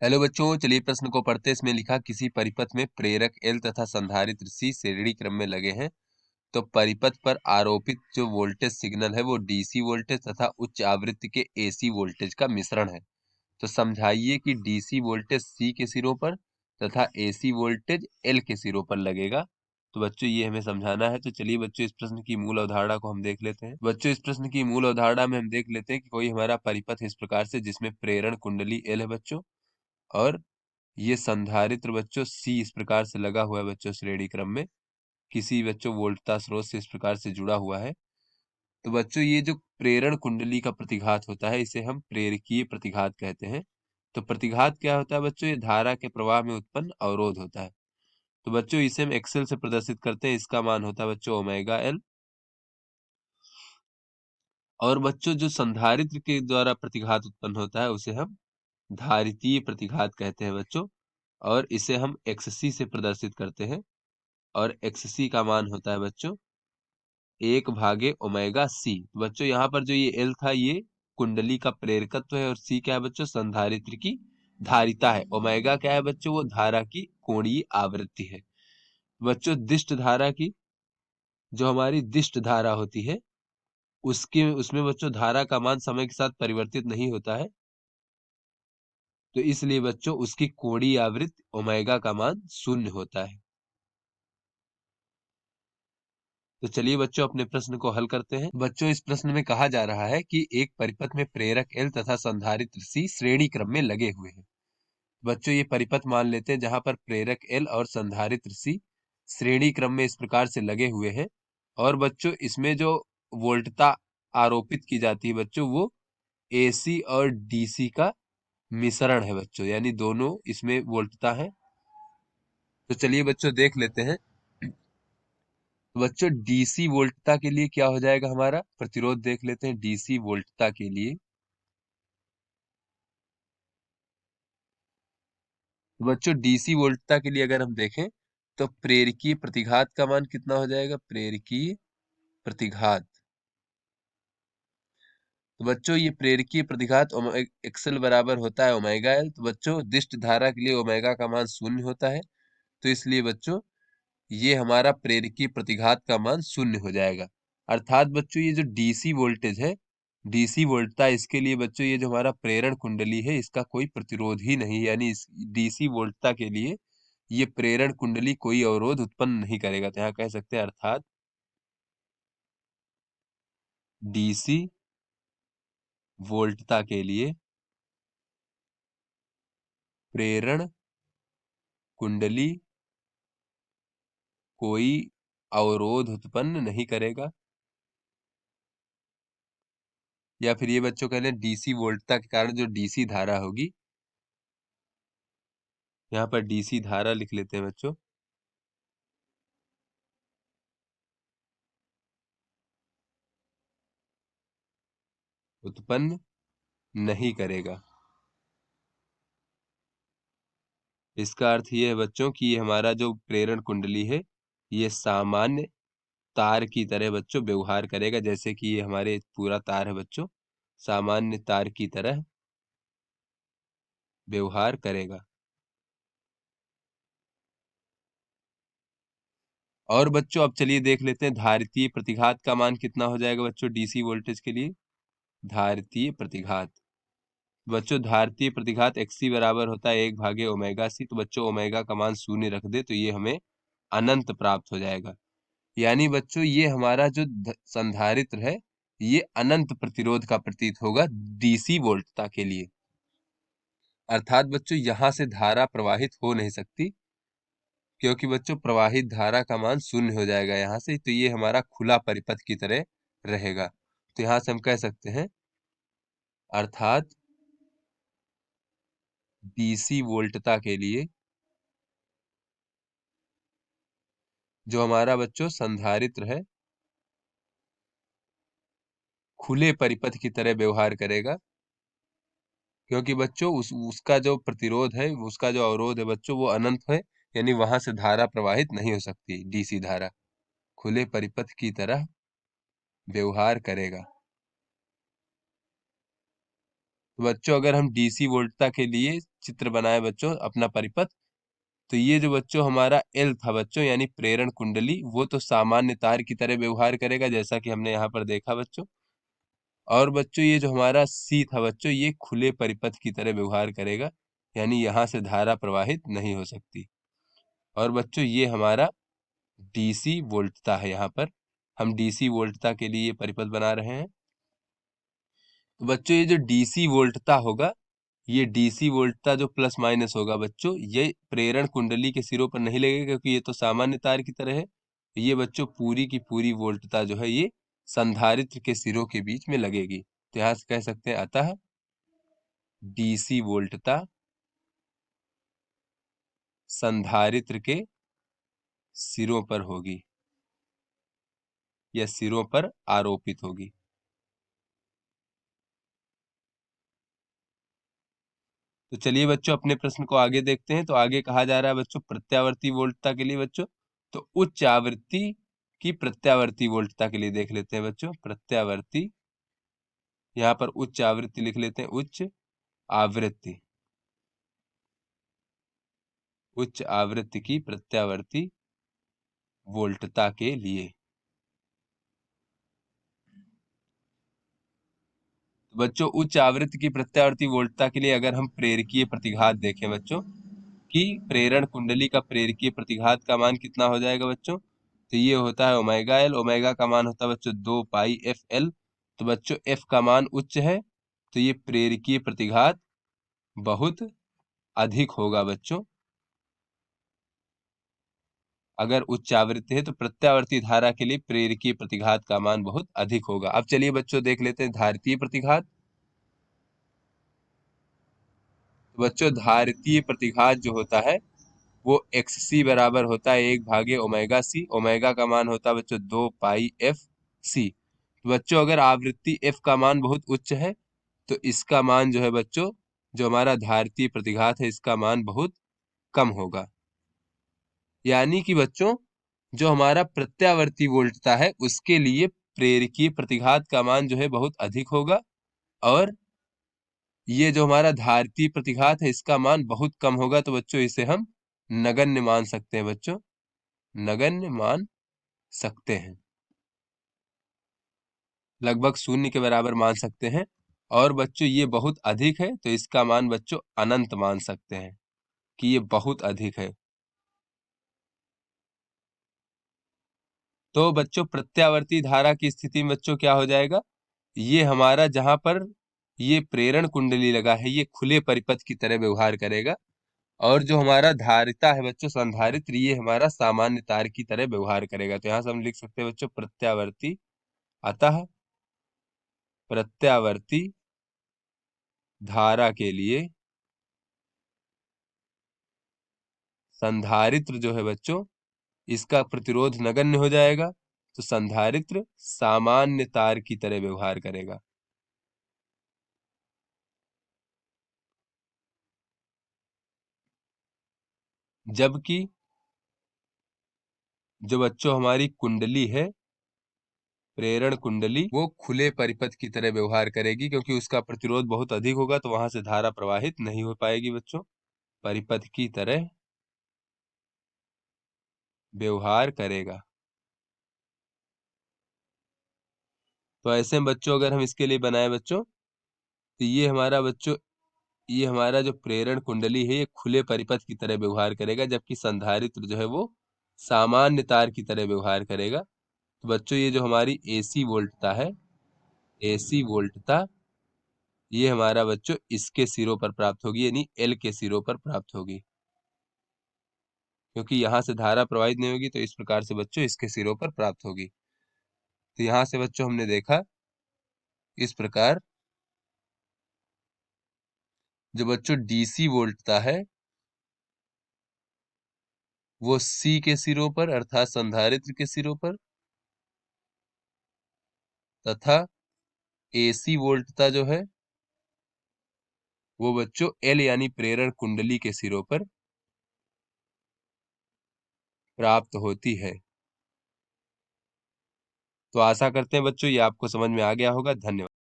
Hello बच्चों, चलिए प्रश्न को पढ़ते। इसमें लिखा किसी परिपथ में प्रेरक एल तथा संधारित्र सी श्रेणी क्रम में लगे हैं तो परिपथ पर आरोपित जो वोल्टेज सिग्नल है वो डीसी वोल्टेज तथा उच्च आवृत्ति के एसी वोल्टेज का मिश्रण है। तो समझाइए कि डीसी वोल्टेज सी के सिरों पर तथा एसी वोल्टेज एल के सिरों पर लगेगा। तो बच्चों ये हमें समझाना है। तो चलिए बच्चों इस प्रश्न की मूल अवधारणा को हम देख लेते हैं। बच्चों इस प्रश्न की मूल अवधारणा में हम देख लेते हैं कि कोई हमारा परिपथ इस प्रकार से जिसमें प्रेरण कुंडली एल है बच्चों, और ये संधारित्र बच्चों सी इस प्रकार से लगा हुआ है बच्चों श्रेणी क्रम में, किसी बच्चों वोल्टता स्रोत से इस प्रकार से जुड़ा हुआ है। तो बच्चों ये जो प्रेरण कुंडली का प्रतिघात होता है इसे हम प्रेरकीय प्रतिघात कहते हैं। तो प्रतिघात क्या होता है बच्चों? ये धारा के प्रवाह में उत्पन्न अवरोध होता है। तो बच्चों इसे हम एक्सेल से प्रदर्शित करते हैं। इसका मान होता है बच्चों ओमेगा एल। और बच्चों जो संधारित्र के द्वारा प्रतिघात उत्पन्न होता है उसे हम धारितीय प्रतिघात कहते हैं बच्चों, और इसे हम एक्ससी से प्रदर्शित करते हैं। और एक्ससी का मान होता है बच्चों 1/ओमेगा सी। बच्चों यहाँ पर जो ये एल था ये कुंडली का प्रेरकत्व है, और सी क्या है बच्चों? संधारित्र की धारिता है। ओमेगा क्या है बच्चों? वो धारा की कोणीय आवृत्ति है। बच्चों दिष्ट धारा की, जो हमारी दिष्ट धारा होती है उसके उसमें बच्चों धारा का मान समय के साथ परिवर्तित नहीं होता है। तो इसलिए बच्चों उसकी कोणीय आवृत्ति ओमेगा का मान 0 होता है। तो चलिए बच्चों अपने प्रश्न को हल करते हैं। बच्चों इस प्रश्न में कहा जा रहा है कि एक परिपथ में प्रेरक एल तथा संधारित्र सी श्रेणी क्रम में लगे हुए हैं। बच्चों ये परिपथ मान लेते हैं जहां पर प्रेरक एल और संधारित्र सी श्रेणी क्रम में इस प्रकार से लगे हुए हैं। और बच्चों इसमें जो वोल्टता आरोपित की जाती है बच्चों वो एसी और डीसी का मिश्रण है बच्चों, यानी दोनों इसमें वोल्टता है। तो चलिए बच्चों देख लेते हैं। बच्चों डीसी वोल्टता के लिए क्या हो जाएगा? हमारा प्रतिरोध देख लेते हैं। डीसी वोल्टता के लिए बच्चों डीसी वोल्टता के लिए अगर हम देखें तो प्रेरकीय प्रतिघात का मान कितना हो जाएगा? प्रेरकीय प्रतिघात। तो बच्चों ये प्रेरकीय प्रतिघात एक्सल बराबर होता है ओमेगा एल। तो बच्चों दिष्ट धारा के लिए ओमेगा का मान 0 होता है। तो इसलिए बच्चों ये हमारा प्रेरकीय प्रतिघात का मान 0 हो जाएगा। अर्थात बच्चों ये जो डीसी वोल्टेज है, डीसी वोल्टता, इसके लिए बच्चों ये जो हमारा प्रेरण कुंडली है इसका कोई प्रतिरोध ही नहीं, यानी इस डीसी वोल्टता के लिए ये प्रेरण कुंडली कोई अवरोध उत्पन्न नहीं करेगा। तो यहाँ कह सकते हैं अर्थात डीसी वोल्टता के लिए प्रेरण कुंडली कोई अवरोध उत्पन्न नहीं करेगा। या फिर ये बच्चों कह लें डीसी वोल्टता के कारण जो डीसी धारा होगी, यहाँ पर डीसी धारा लिख लेते हैं बच्चों, उत्पन्न नहीं करेगा। इसका अर्थ ये है बच्चों कि ये हमारा जो प्रेरण कुंडली है ये सामान्य तार की तरह बच्चों व्यवहार करेगा। जैसे कि ये हमारे पूरा तार है बच्चों, सामान्य तार की तरह व्यवहार करेगा। और बच्चों अब चलिए देख लेते हैं धारितीय प्रतिघात का मान कितना हो जाएगा बच्चों डीसी वोल्टेज के लिए। धारितीय प्रतिघात, बच्चों धारितीय प्रतिघात एक्सी बराबर होता है 1/ओमेगा सी। तो बच्चों ओमेगा का मान 0 रख दे तो ये हमें अनंत प्राप्त हो जाएगा। यानी बच्चों ये हमारा जो संधारित्र है ये अनंत प्रतिरोध का प्रतीत होगा डीसी वोल्टता के लिए। अर्थात बच्चों यहां से धारा प्रवाहित हो नहीं सकती, क्योंकि बच्चों प्रवाहित धारा का मान 0 हो जाएगा यहाँ से। तो ये हमारा खुला परिपथ की तरह रहेगा। तो यहां से हम कह सकते हैं अर्थात डीसी वोल्टता के लिए जो हमारा बच्चों संधारित्र है खुले परिपथ की तरह व्यवहार करेगा, क्योंकि बच्चों उसका जो प्रतिरोध है, उसका जो अवरोध है बच्चों वो अनंत है, यानी वहां से धारा प्रवाहित नहीं हो सकती डीसी धारा। खुले परिपथ की तरह व्यवहार करेगा। तो बच्चों अगर हम डीसी वोल्टता के लिए चित्र बनाए बच्चों अपना परिपथ। तो ये जो बच्चों हमारा एल था बच्चों यानी प्रेरण कुंडली, वो तो सामान्य तार की तरह व्यवहार करेगा जैसा कि हमने यहाँ पर देखा बच्चों। और बच्चों ये जो हमारा सी था बच्चों, ये खुले परिपथ की तरह व्यवहार करेगा, यानी यहाँ से धारा प्रवाहित नहीं हो सकती। और बच्चों ये हमारा डीसी वोल्टता है, यहाँ पर हम डीसी वोल्टता के लिए परिपथ बना रहे हैं। तो बच्चों ये जो डीसी वोल्टता होगा, ये डीसी वोल्टता जो प्लस माइनस होगा बच्चों, ये प्रेरण कुंडली के सिरों पर नहीं लगेगा क्योंकि ये तो सामान्य तार की तरह है। ये बच्चों पूरी की पूरी वोल्टता जो है ये संधारित्र के सिरों के बीच में लगेगी। तो यहाँ से कह सकते हैं अतः डीसी वोल्टता संधारित्र के सिरों पर होगी या सिरों पर आरोपित होगी। तो चलिए बच्चों अपने प्रश्न को आगे देखते हैं। तो आगे कहा जा रहा है बच्चों प्रत्यावर्ती वोल्टता के लिए बच्चों, तो उच्च आवृत्ति की प्रत्यावर्ती वोल्टता के लिए देख लेते हैं बच्चों। प्रत्यावर्ती, यहाँ पर उच्च आवृत्ति लिख लेते हैं, उच्च आवृत्ति, उच्च आवृत्ति की प्रत्यावर्ती वोल्टता के लिए। तो बच्चों उच्च आवृत्ति की प्रत्यावर्ती वोल्टता के लिए अगर हम प्रेरकीय प्रतिघात देखें बच्चों, कि प्रेरण कुंडली का प्रेरकीय प्रतिघात का मान कितना हो जाएगा बच्चों, तो ये होता है ओमेगा एल। ओमेगा का मान होता है बच्चों 2 पाई एफ एल। तो बच्चों एफ का मान उच्च है, तो ये प्रेरकीय प्रतिघात बहुत अधिक होगा बच्चों। अगर उच्च आवृत्ति है तो प्रत्यावर्ती धारा के लिए प्रेरकीय प्रतिघात का मान बहुत अधिक होगा। अब चलिए बच्चों देख लेते हैं धारितीय प्रतिघात। तो बच्चों धारितीय प्रतिघात जो होता है वो एक्स सी बराबर होता है 1/ओमेगा सी। ओमेगा का मान होता है बच्चों 2 पाई एफ सी। तो बच्चों अगर आवृत्ति एफ का मान बहुत उच्च है तो इसका मान जो है बच्चों, जो हमारा धारितीय प्रतिघात है इसका मान बहुत कम होगा। यानी कि बच्चों जो हमारा प्रत्यावर्ती वोल्टता है उसके लिए प्रेरकीय प्रतिघात का मान जो है बहुत अधिक होगा, और ये जो हमारा धारितीय प्रतिघात है इसका मान बहुत कम होगा। तो बच्चों इसे हम नगण्य मान सकते हैं बच्चों, नगण्य मान सकते हैं, लगभग शून्य के बराबर मान सकते हैं। और बच्चों ये बहुत अधिक है तो इसका मान बच्चों अनंत मान सकते हैं कि ये बहुत अधिक है। तो बच्चों प्रत्यावर्ती धारा की स्थिति में बच्चों क्या हो जाएगा, ये हमारा जहां पर ये प्रेरण कुंडली लगा है ये खुले परिपथ की तरह व्यवहार करेगा, और जो हमारा धारिता है बच्चों संधारित्र ये हमारा सामान्य तार की तरह व्यवहार करेगा। तो यहाँ से हम लिख सकते हैं बच्चों प्रत्यावर्ती, अतः प्रत्यावर्ती धारा के लिए संधारित्र जो है बच्चों इसका प्रतिरोध नगण्य हो जाएगा, तो संधारित्र सामान्य तार की तरह व्यवहार करेगा। जबकि जो बच्चों हमारी कुंडली है प्रेरण कुंडली वो खुले परिपथ की तरह व्यवहार करेगी, क्योंकि उसका प्रतिरोध बहुत अधिक होगा तो वहां से धारा प्रवाहित नहीं हो पाएगी बच्चों, परिपथ की तरह व्यवहार करेगा। तो ऐसे में बच्चों अगर हम इसके लिए बनाए बच्चों, तो ये हमारा बच्चों ये हमारा जो प्रेरण कुंडली है ये खुले परिपथ की तरह व्यवहार करेगा, जबकि संधारित्र जो है वो सामान्य तार की तरह व्यवहार करेगा। तो बच्चों ये जो हमारी एसी वोल्टता है, एसी वोल्टता ये हमारा बच्चों इसके सिरों पर प्राप्त होगी, यानी एल के सिरों पर प्राप्त होगी, क्योंकि यहाँ से धारा प्रवाहित नहीं होगी तो इस प्रकार से बच्चों इसके सिरों पर प्राप्त होगी। तो यहाँ से बच्चों हमने देखा इस प्रकार जो बच्चों डीसी वोल्टता है वो सी के सिरों पर अर्थात संधारित्र के सिरों पर, तथा एसी वोल्टता जो है वो बच्चों एल यानी प्रेरण कुंडली के सिरों पर प्राप्त होती है। तो आशा करते हैं बच्चों ये आपको समझ में आ गया होगा। धन्यवाद।